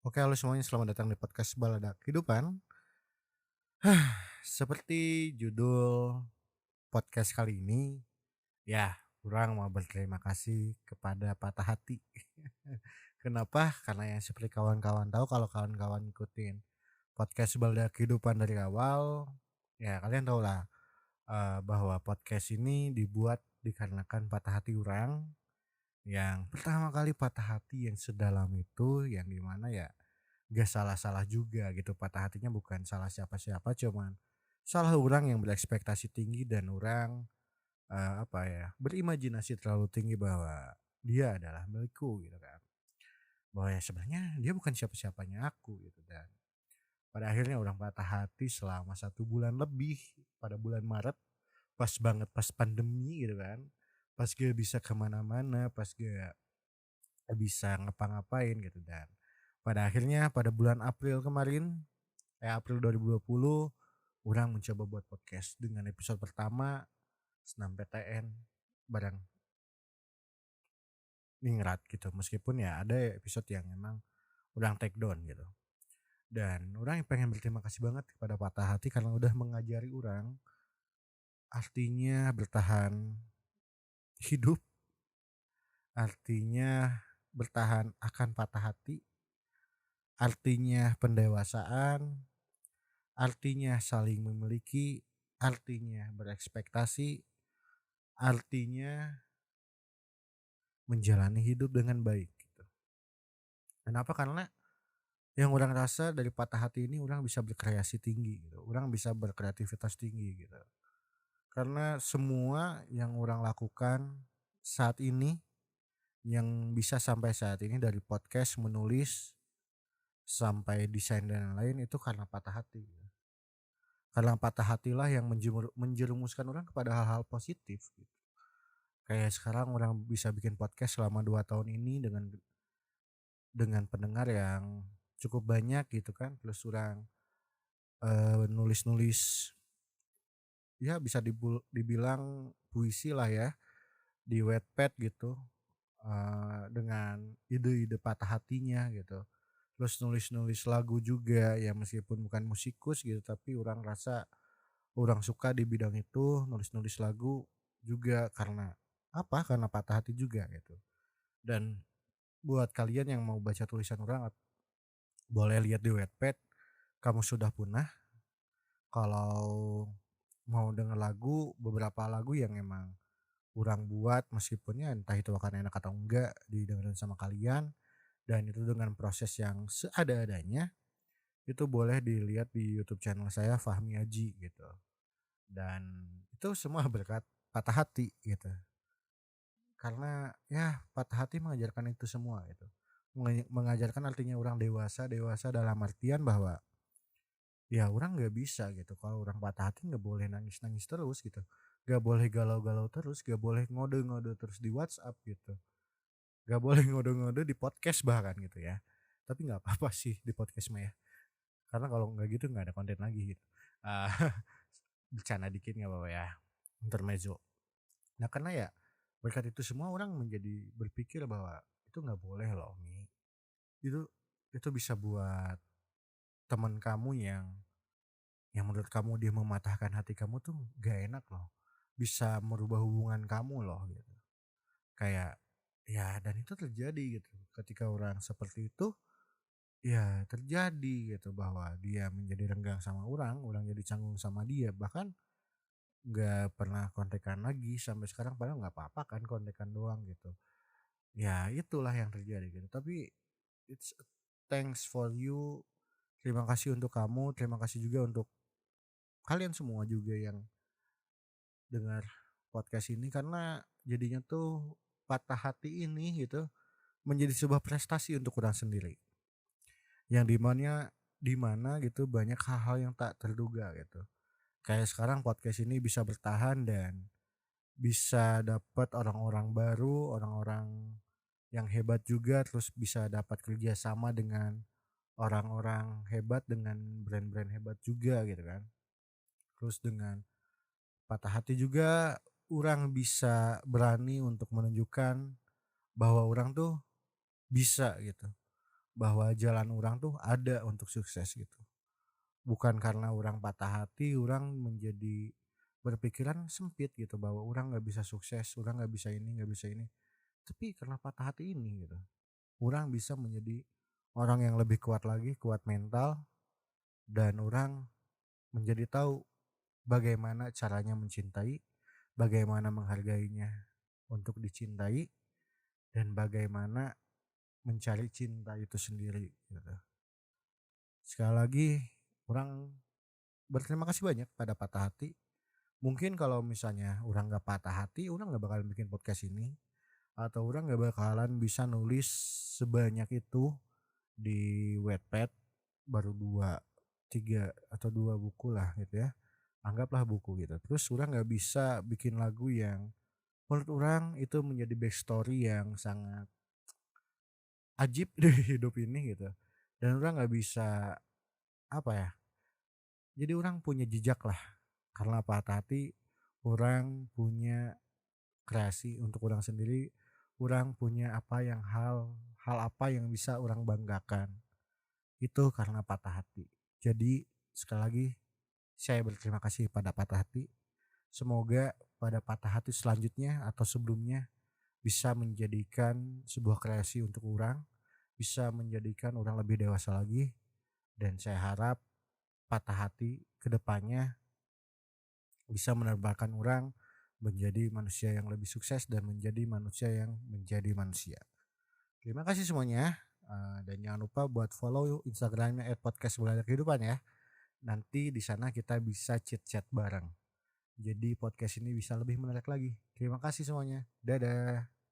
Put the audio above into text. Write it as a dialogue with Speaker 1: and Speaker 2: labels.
Speaker 1: Oke, halo semuanya, selamat datang di podcast Balada Kehidupan. Seperti judul podcast kali ini, ya, kurang mau berterima kasih kepada patah hati. Kenapa? Karena yang seperti kawan-kawan tahu, kalau kawan-kawan ngikutin podcast Balada Kehidupan dari awal, ya kalian tahu lah bahwa podcast ini dibuat dikarenakan patah hati orang yang pertama kali patah hati yang sedalam itu, yang dimana ya gak salah-salah juga gitu, patah hatinya bukan salah siapa-siapa, cuman salah orang yang berekspektasi tinggi dan orang, apa ya, berimajinasi terlalu tinggi bahwa dia adalah milikku gitu kan. Bahwa ya sebenarnya dia bukan siapa-siapanya aku gitu, dan pada akhirnya orang patah hati selama 1 bulan lebih pada bulan Maret, pas banget pas pandemi gitu kan. Pas gak bisa kemana mana, pas gak bisa ngapa-ngapain gitu, dan pada akhirnya pada bulan April kemarin, April 2020, orang mencoba buat podcast dengan episode pertama Senam PTN bareng Ningrat gitu. Meskipun ya ada episode yang emang urang take down gitu. Dan orang pengen berterima kasih banget kepada Patah Hati karena udah mengajari orang artinya bertahan hidup, artinya bertahan akan patah hati, artinya pendewasaan, artinya saling memiliki, artinya berekspektasi, artinya menjalani hidup dengan baik gitu. Kenapa? Karena yang orang rasa dari patah hati ini orang bisa berkreasi tinggi gitu. Orang bisa berkreativitas tinggi gitu. Karena semua yang orang lakukan saat ini, yang bisa sampai saat ini, dari podcast, menulis, sampai desain dan lain-lain, itu karena patah hati gitu. Karena patah hatilah yang menjerumuskan orang kepada hal-hal positif gitu. Kayak sekarang orang bisa bikin podcast selama 2 tahun ini dengan pendengar yang cukup banyak gitu kan, plus orang nulis-nulis, ya bisa dibilang puisi lah ya, di Wattpad gitu, dengan ide-ide patah hatinya gitu. Terus nulis-nulis lagu juga ya, meskipun bukan musikus gitu, tapi orang rasa orang suka di bidang itu, nulis-nulis lagu juga karena apa, karena patah hati juga gitu. Dan buat kalian yang mau baca tulisan orang, boleh lihat di Wattpad, Kamu Sudah Punah. Kalau mau denger lagu, beberapa lagu yang emang urang buat, meskipun ya entah itu akan enak atau enggak didengerin sama kalian, dan itu dengan proses yang seada-adanya, itu boleh dilihat di YouTube channel saya Fahmi Aji gitu. Dan itu semua berkat patah hati gitu. Karena ya patah hati mengajarkan itu semua gitu. Mengajarkan artinya orang dewasa, dewasa dalam artian bahwa ya orang nggak bisa gitu, kalau orang patah hati nggak boleh nangis-nangis terus gitu, nggak boleh galau-galau terus, nggak boleh ngode-ngode terus di WhatsApp gitu, nggak boleh ngode-ngode di podcast bahkan gitu ya. Tapi nggak apa-apa sih di podcast mah ya, karena kalau nggak gitu nggak ada konten lagi gitu. Ah, bercanda dikit nggak apa-apa ya, intermezzo. Nah karena ya berkat itu semua orang menjadi berpikir bahwa itu nggak boleh loh Mi, itu itu bisa buat teman kamu yang menurut kamu dia mematahkan hati kamu tuh gak enak loh. Bisa merubah hubungan kamu loh gitu. Kayak ya, dan itu terjadi gitu. Ketika orang seperti itu ya terjadi gitu, bahwa dia menjadi renggang sama orang jadi canggung sama dia. Bahkan gak pernah kontekan lagi sampai sekarang, padahal gak apa-apa kan kontekan doang gitu. Ya itulah yang terjadi gitu. Tapi it's thanks for you. Terima kasih untuk kamu, terima kasih juga untuk kalian semua juga yang dengar podcast ini, karena jadinya tuh patah hati ini gitu menjadi sebuah prestasi untuk orang sendiri, yang dimana gitu banyak hal-hal yang tak terduga gitu. Kayak sekarang podcast ini bisa bertahan dan bisa dapat orang-orang baru, orang-orang yang hebat juga, terus bisa dapat kerja sama dengan orang-orang hebat, dengan brand-brand hebat juga gitu kan. Terus dengan patah hati juga orang bisa berani untuk menunjukkan bahwa orang tuh bisa gitu. bahwa jalan orang tuh ada untuk sukses gitu. Bukan karena orang patah hati, orang menjadi berpikiran sempit gitu bahwa orang nggak bisa sukses, orang nggak bisa ini, nggak bisa ini. Tapi karena patah hati ini gitu, orang bisa menjadi orang yang lebih kuat lagi, kuat mental, dan orang menjadi tahu bagaimana caranya mencintai, bagaimana menghargainya untuk dicintai, dan bagaimana mencari cinta itu sendiri gitu. Sekali lagi, orang berterima kasih banyak pada patah hati. Mungkin kalau misalnya orang nggak patah hati, orang nggak bakalan bikin podcast ini, atau orang nggak bakalan bisa nulis sebanyak itu di Wattpad, baru 2 3 atau 2 buku lah gitu ya, anggaplah buku gitu. Terus orang nggak bisa bikin lagu yang menurut orang itu menjadi backstory yang sangat ajib di hidup ini gitu, dan orang nggak bisa, apa ya, jadi orang punya jejak lah, karena patah hati, orang punya kreasi untuk orang sendiri, orang punya apa yang hal apa yang bisa orang banggakan, itu karena patah hati. Jadi sekali lagi saya berterima kasih pada patah hati, semoga pada patah hati selanjutnya atau sebelumnya bisa menjadikan sebuah kreasi untuk orang, bisa menjadikan orang lebih dewasa lagi, dan saya harap patah hati kedepannya bisa menerbangkan orang menjadi manusia yang lebih sukses dan menjadi manusia yang menjadi manusia. Terima kasih semuanya, dan jangan lupa buat follow Instagramnya @podcastbelajarkehidupan ya. Nanti di sana kita bisa chat-chat bareng. Jadi podcast ini bisa lebih menarik lagi. Terima kasih semuanya. Dadah.